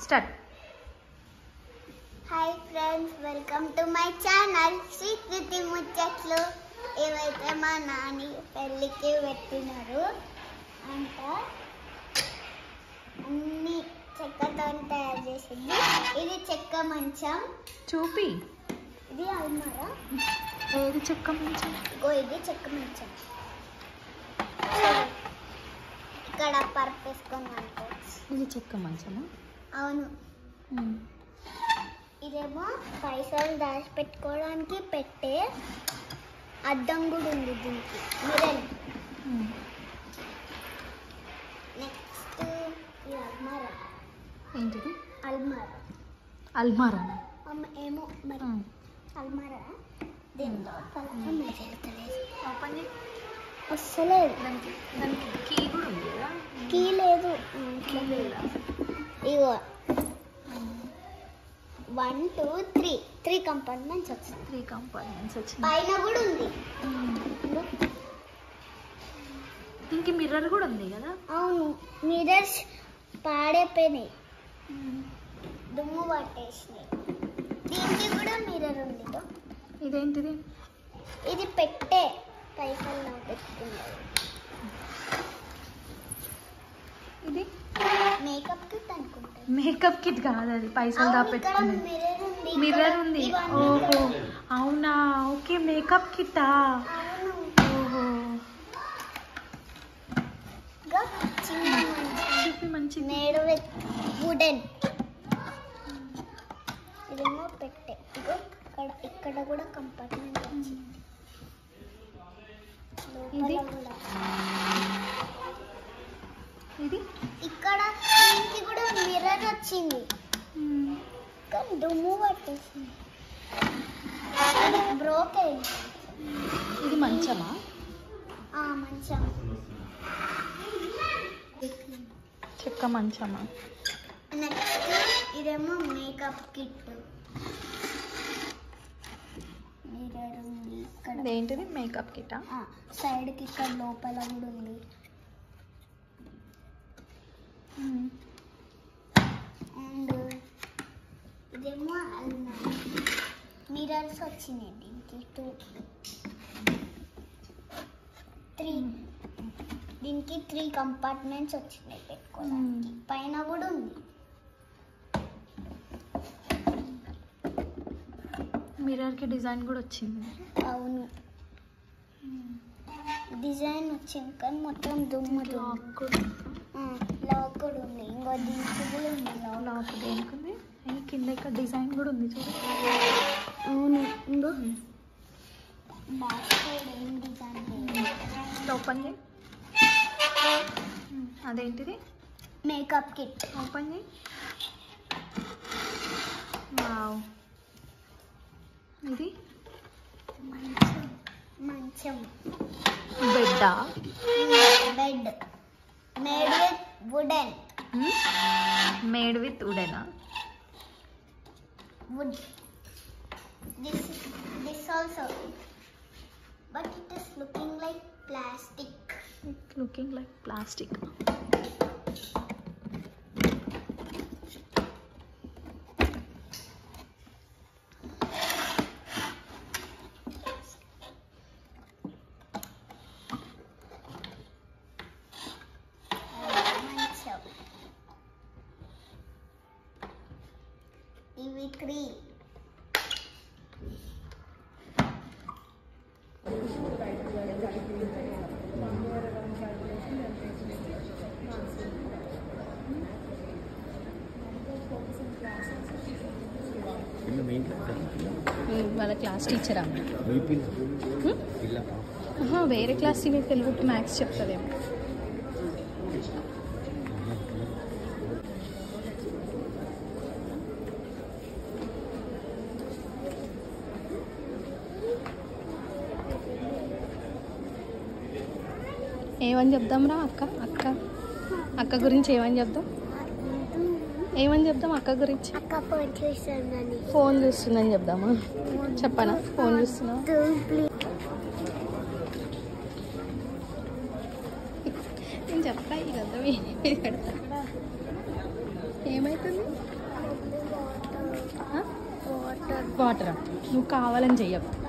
Start. Hi friends, welcome to my channel Srikriti ముచ్చట్లు. ఏవైతే మా నాని పెళ్ళికి పెట్టినారు అంట అన్ని చెక్కతో తయారు చేసింది. ఇది చెక్క మంచం. చూపి. ఇది అల్మారా. ఏది చెక్క మంచం? ఇది చెక్క మంచం. ఇక్కడ పరుపు వేసుకొని అనుకోవచ్చు. ఇది చెక్క మంచమా? అవును. ఇదేమో పైసలు దాచిపెట్టుకోవడానికి పెట్టే అద్దం కూడా ఉంది దీనికి, మిర్రర్. నెక్స్ట్ ఇది అల్మారా. ఏంటిది? అల్మారా. అల్మారా ఏమో మరి. అల్మారా దీంట్లో ఓపెన్ చేయి. వస్తలేదు. దానికి కీ కూడా ఉంది కదా? కీ లేదు. ఇగో 1 2 3 కంపార్ట్మెంట్స్ వచ్చింది. 3 కంపార్ట్మెంట్స్ వచ్చింది. పైన కూడా ఉంది. దీనికి మిర్రర్ కూడా ఉంది కదా? అవును, మిర్రర్స్ పాడైపోయినాయి, దుమ్ము పట్టేసినాయి. దీనికి కూడా మిర్రర్ ఉంది. ఇదేంటిది? ఇది పెట్టే పైసలు పెట్టుకున్నారు. ఇది మేకప్ కిట్ అనుకుంటా. మేకప్ కిట్ కాదు, అది పైసలు దాపెట్టుకునేది. మిర్రర్ ఉంది. ఓహో అవునా, ఓకే. మేకప్ కిట్టా? ఓహో. మంచి మేడ్ విత్ వుడెన్. ఇదేమో పెట్టే. ఇగో ఇక్కడ కూడా కంపార్ట్మెంట్ వచ్చింది. ఇది ఇది ఇక్కడ దీనికి కూడా మిర్రర్ వచ్చింది, కానీ దుమ్ము పట్టేసింది, బ్రోక్ అయింది. ఇది మంచమా? మంచం. చెక్క మంచమా? నెక్స్ట్ ఇదేమో మేకప్ కిట్. మిర్రర్ ఉంది ఇక్కడ. ఏంటిది? మేకప్ కిట్టా? సైడ్కి ఇక్కడ లోపల కూడా ఉంది. అండ్ ఇదేమో అల్మారా. మిర్రర్స్ వచ్చినాయి దీనికి 2 3. దీనికి 3 కంపార్ట్మెంట్స్ వచ్చినాయి పెట్టుకోవడానికి. పైన కూడా ఉంది. మిర్రర్కి డిజైన్ కూడా వచ్చింది. అవును, డిజైన్ వచ్చింది కానీ మొత్తం దుమ్ము. లాక్ కూడా ఉంది. ఇంకో దీనికి కూడా ఉంది లాక్. దేనికి ఉంది? కింద ఇక్కడ డిజైన్ కూడా ఉంది చూడు. అవును. ఇంకో బ్యాక్ సైడ్ ఏం డిజైన్ లేదు. ఓపెన్ చేయి. అదేంటిది? Makeup kit. ఓపెన్ చేయి. వావ్. ఇది మంచం. బెడ్డా? Bed made with wooden. Made with వుడెనా? wood. This also, but it is looking like plastic. It's looking like plastic. EV3. వాళ్ళ క్లాస్ టీచరా? వేరే క్లాస్ తెలుగు మ్యాథ్స్ చెప్తుందేమో. ఏమని చెప్దాంరా? అక్క గురించి ఏమని చెప్దాం? అక్క గురించి? ఫోన్ చూస్తుందని చెప్దామా? చెప్పనా? ఫోన్ చూస్తున్నా. నేను చెప్తా, ఇదంతా పెడతా. వాటరా? నువ్వు కావాలని చెయ్యవు.